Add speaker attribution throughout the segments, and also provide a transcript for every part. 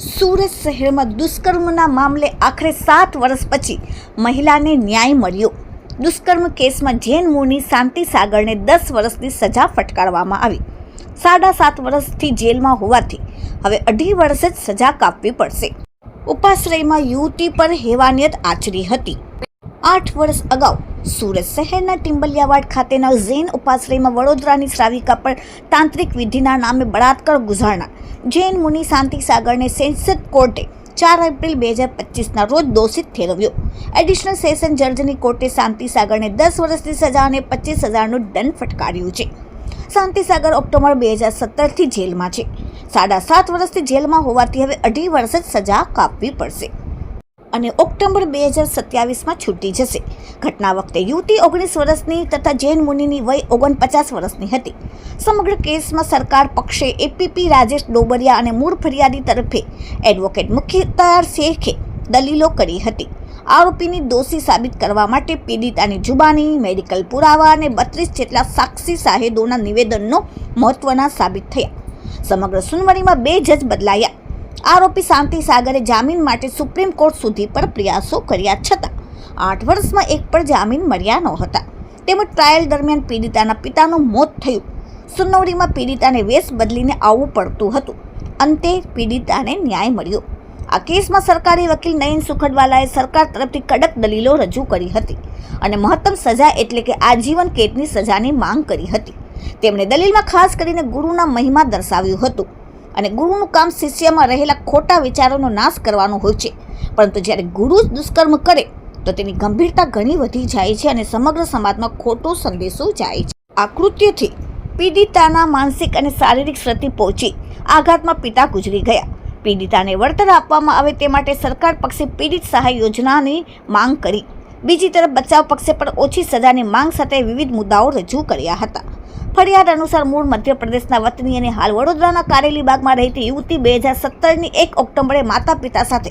Speaker 1: સુરત શહેરમાં દુષ્કર્મના મામલે આખરે 7 વર્ષ પછી મહિલાને ન્યાય મળ્યો। દુષ્કર્મ કેસમાં જૈન મુનિ શાંતિ સાગરને 10 વર્ષની સજા ફટકારવામાં આવી। 7.5 વર્ષથી જેલમાં હોવાથી હવે 2.5 વર્ષ જ સજા કાપવી પડશે। ઉપાશ્રયમાં યુવતી પર હેવાનિયત આચરી હતી। 8 વર્ષ અગાઉ સુરત શહેરના ટિમ્બલિયાવાડ ખાતેના જૈન ઉપાશ્રયમાં વડોદરાની શ્રાવિકા પર તાંત્રિક વિધિના નામે બળાત્કાર ગુજારનાર જૈન મુનિ શાંતિ સાગરને સેશન્સ કોર્ટે 4 એપ્રિલ 2025ના રોજ દોષિત ઠેરવ્યો। એડિશનલ સેશન જજની કોર્ટે શાંતિ સાગરને 10 વર્ષની સજા અને 25,000નો દંડ ફટકાર્યો છે। શાંતિ સાગર ઓક્ટોબર 2017થી જેલમાં છે। 7.5 વર્ષથી જેલમાં હોવાથી હવે 2.5 વર્ષ જ સજા કાપવી પડશે અને ઓક્ટોબર 2027માં છૂટી જશે। ઘટના વખતે યુવતી 19 વર્ષની તથા જૈન મુનિની વય 49 વર્ષની હતી। સમગ્ર કેસમાં સરકાર પક્ષે એપીપી રાજેશ ડોબરિયા અને મૂળ ફરિયાદી તરફે એડવોકેટ મુખ્તાર શેખે દલીલો કરી હતી। આરોપીની દોષી સાબિત કરવા માટે પીડિતાની જુબાની, મેડિકલ પુરાવા અને 32 જેટલા સાક્ષી શાહિદોના નિવેદનો મહત્વના સાબિત થયા। સમગ્ર સુનાવણીમાં 2 જજ બદલાયા। આરોપી શાંતિ સાગરે જામીન માટે સુપ્રીમ કોર્ટ સુધી પર પ્રયાસો કર્યા છતાં 8 વર્ષમાં એક પણ જામીન મળ્યા નહોતા। તેમજ ટ્રાયલ દરમિયાન પીડિતાના પિતાનું મોત થયું। સુનાવણીમાં પીડિતાને વેશ બદલીને આવવું પડતું હતું। અંતે પીડિતાને ન્યાય મળ્યો। આ કેસમાં સરકારી વકીલ નયન સુખડવાલાએ સરકાર તરફથી કડક દલીલો રજૂ કરી હતી અને મહત્તમ સજા એટલે કે આજીવન કેદની સજાની માંગ કરી હતી। તેમણે દલીલમાં ખાસ કરીને ગુરુના મહિમા દર્શાવ્યું હતું અને ગુરુનું કામ શિષ્યમાં રહેલા ખોટા વિચારોનો નાશ કરવાનો હોય છે, પરંતુ જ્યારે ગુરુ દુષ્કર્મ કરે તો તેની ગંભીરતા ઘણી વધી જાય છે અને સમગ્ર સમાજમાં ખોટો સંદેશો જાય છે। આ કૃત્યથી પીડિતાના માનસિક અને શારીરિક ક્ષતિ પહોંચી આઘાતમાં પિતા ગુજરી ગયા। પીડિતાને વળતર આપવામાં આવે તે માટે સરકાર પક્ષે પીડિત સહાય યોજનાની માંગ કરી। બીજી તરફ બચાવ પક્ષે પણ ઓછી સજાની માંગ સાથે વિવિધ મુદ્દાઓ રજૂ કર્યા હતા। ફરિયાદ અનુસાર મૂળ મધ્યપ્રદેશના વતની અને હાલ વડોદરાના કારેલીબાગમાં રહેતી યુવતી 2017ની 1 ઓક્ટોબરે માતા પિતા સાથે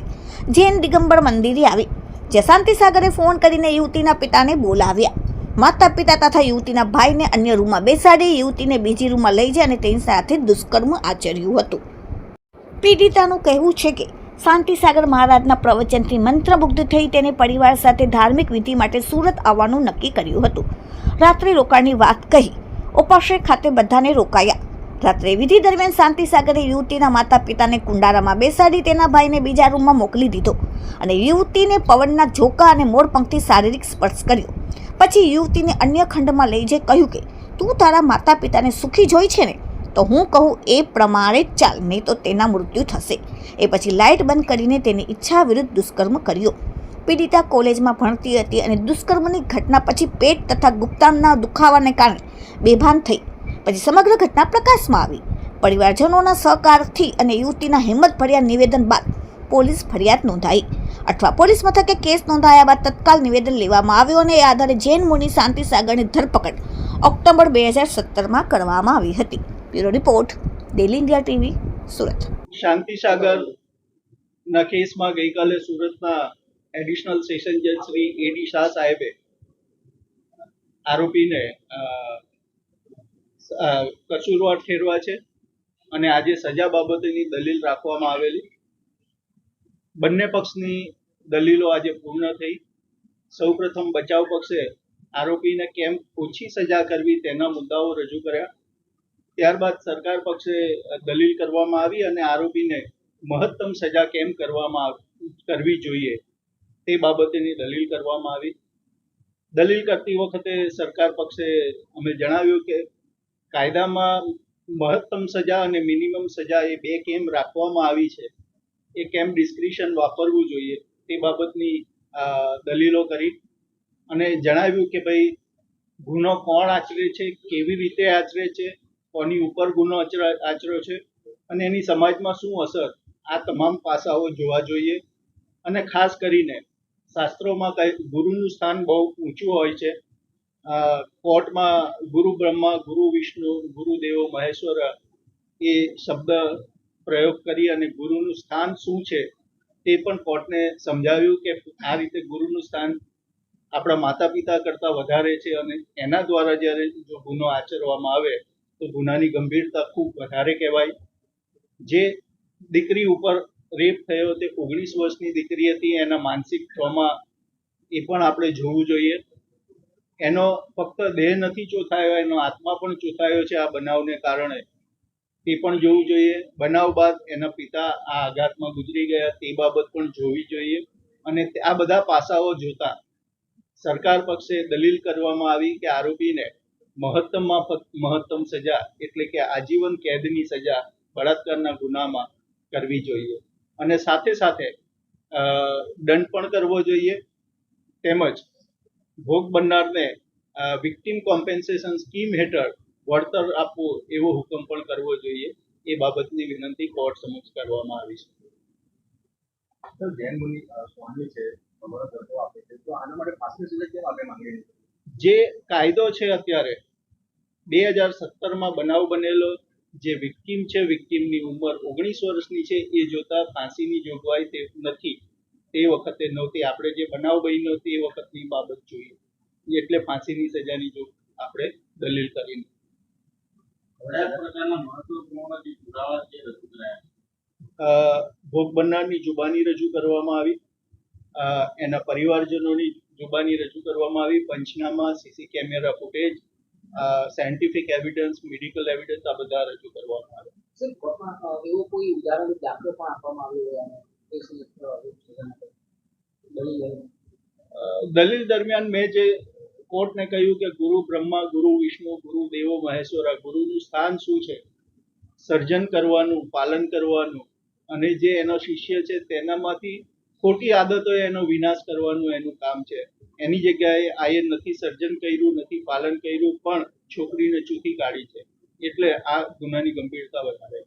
Speaker 1: જૈન દિગંબર મંદિરે આવી, જ્યાં શાંતિ સાગરે ફોન કરીને યુવતીના પિતાને બોલાવ્યા। માતા પિતા તથા યુવતીના ભાઈને અન્ય રૂમમાં બેસાડી યુવતીને બીજી રૂમમાં લઈ જઈ અને તેની સાથે દુષ્કર્મ આચર્યું હતું। પીડિતાનું કહેવું છે કે શાંતિ સાગર મહારાજના પ્રવચનથી મંત્રમુગ્ધ થઈ તેને પરિવાર સાથે ધાર્મિક વિધિ માટે સુરત આવવાનું નક્કી કર્યું હતું। રાત્રે રોકાણની વાત કહી ઉપાશ્રય ખાતે બધાને રોકાયા। રાત્રે વિધિ દરમિયાન શાંતિ સાગરે યુવતીના માતા પિતાને કુંડારામાં બેસાડી તેના ભાઈને બીજા રૂમમાં મોકલી દીધો અને યુવતીને પવનના ઝોકા અને મોરપંખથી શારીરિક સ્પર્શ કર્યો। પછી યુવતીને અન્ય ખંડમાં લઈ જઈ કહ્યું કે તું તારા માતા પિતાને સુખી જોઈ છે ને, તો હું કહું એ પ્રમાણે જ ચાલ, નહીં તો તેના મૃત્યુ થશે। એ પછી લાઇટ બંધ કરીને તેની ઈચ્છા વિરુદ્ધ દુષ્કર્મ કર્યો। પીડિતા કોલેજમાં ભણતી હતી અને દુષ્કર્મની ઘટના પછી પેટ તથા ગુપ્તાના દુખાવાને કારણે બેભાન થઈ। પછી સમગ્ર ઘટના પ્રકાશમાં આવી। પરિવારજનોના સહકારથી અને યુવતીના હિંમતભર્યા નિવેદન બાદ પોલીસ ફરિયાદ નોંધાઈ। અઠવા પોલીસ મથકે કેસ નોંધાયા બાદ તત્કાલ નિવેદન લેવામાં આવ્યું અને એ આધારે જૈન મુનિ શાંતિ સાગરની ધરપકડ ઓક્ટોબર 2017માં કરવામાં આવી હતી। Bureau report, daily India TV, Surat.
Speaker 2: શાંતિ સાગરના કેસમાં ગઈકાલે સુરતના એડિશનલ સેશન જજ શ્રી એડી શાહ સાહેબે આરોપીને કસૂરવાર ઠેરવા છે અને આજે સજા બાબતેની દલીલ રાખવામાં આવેલી। બંને પક્ષની દલીલો આજે પૂર્ણ થઈ। સૌપ્રથમ બચાવ પક્ષે આરોપીને કેમ ઓછી સજા કરવી તેના મુદ્દાઓ રજૂ કર્યા। ત્યારબાદ સરકાર પક્ષે દલીલ કરવામાં આવી અને આરોપીને મહત્તમ સજા કેમ કરવી જોઈએ તે બાબતેની દલીલ કરવામાં આવી। દલીલ કરતી વખતે સરકાર પક્ષે અમે જણાવ્યું કે કાયદામાં મહત્તમ સજા અને મિનિમમ સજા એ 2 કેમ રાખવામાં આવી છે, એ કેમ ડિસ્ક્રિશન વાપરવું જોઈએ તે બાબતની દલીલો કરી અને જણાવ્યું કે ભાઈ ગુનો કોણ આચરે છે, કેવી રીતે આચરે છે, કોની ઉપર ગુનો આચર્યો છે અને એની સમાજમાં શું અસર, આ તમામ પાસાઓ જોવા જોઈએ। અને ખાસ કરીને શાસ્ત્રોમાં ગુરુનું સ્થાન બહુ ઊંચું હોય છે। કોર્ટમાં ગુરુ બ્રહ્મા, ગુરુ વિષ્ણુ, ગુરુદેવો મહેશ્વર એ શબ્દ પ્રયોગ કરી અને ગુરુનું સ્થાન શું છે તે પણ કોર્ટને સમજાવ્યું કે આ રીતે ગુરુનું સ્થાન આપણા માતા પિતા કરતાં વધારે છે અને એના દ્વારા જ્યારે જો ગુનો આચરવામાં આવે તો ગુનાની ગંભીરતા ખૂબ વધારે કહેવાય। જે દીકરી ઉપર રેપ થયો તે 19 વર્ષની દીકરી હતી, એના માનસિક ટ્રોમા એ પણ આપણે જોવું જોઈએ. એનો ફક્ત દેહ નથી ચોથાયો, એનો આત્મા પણ ચોથાયો છે આ બનાવને કારણે, તે પણ જોવું જોઈએ. બનાવ બાદ એના પિતા આ આઘાતમાં ગુજરી ગયા, તે બાબત પણ જોવી જોઈએ. અને આ બધા પાસાઓ જોતા સરકાર પક્ષે દલીલ કરવામાં આવી કે આરોપીને મહત્તમમાં મહત્તમ સજા એટલે કે આજીવન કેદની સજા બળાત્કારના ગુનામાં કરવી જોઈએ અને સાથે સાથે દંડ પણ કરવો જોઈએ. તેમજ ભોગ બનનારને વિક્ટિમ કોમ્પેન્સેશન સ્કીમ હેઠળ વળતર આપવું એવો હુકમ પણ કરવો જોઈએ. એ બાબતની વિનંતી કોર્ટ સમક્ષ કરવામાં આવી છે.
Speaker 3: જૈન મુનિ સ્વામી છે, તમારો દર્દો આપે છે, તો આના માટે ફાંસીની સજા કેમ આપણે માંગીએ?
Speaker 2: જે કાયદો છે અત્યારે 2017માં બનાવ બનેલો, જે વિક્ટિમ છે, વિક્ટિમની ઉંમર 19 વર્ષની છે, એ જોતા ફાંસીની જોગવાઈ તે નથી, તે વખતે નહોતી. આપણે જે બનાવ બન્યો તે વખતની બાબત જોઈએ, એટલે ફાંસીની સજાની જો આપણે દલીલ કરીને ભોગ બનનારની જુબાની રજૂ કરવામાં આવી, એના પરિવારજનોની જુબાની રજૂ કરવામાં આવી, પંચનામા, CC camera footage, scientific evidence, medical evidence આ બધા રજૂ કરવામાં આવે.
Speaker 4: એવો કોઈ ઉદાહરણ દાખલો પણ આપવામાં આવ્યો
Speaker 2: દલીલ દરમિયાન મેં જે કોર્ટને કહ્યું કે ગુરુ બ્રહ્મા, ગુરુ વિષ્ણુ, ગુરુ દેવો મહેશ્વરા, ગુરુનું સ્થાન શું છે, સર્જન કરવાનું, પાલન કરવાનું, અને જે એનો શિષ્ય છે તેનામાંથી ખોટી આદતો એનો વિનાશ કરવાનું એનું કામ છે. એની જગ્યાએ આએ નથી સર્જન કર્યું, નથી પાલન કર્યું, પણ છોકરીને ચૂકી કાઢી છે, એટલે આ ગુનાની ગંભીરતા વધારે.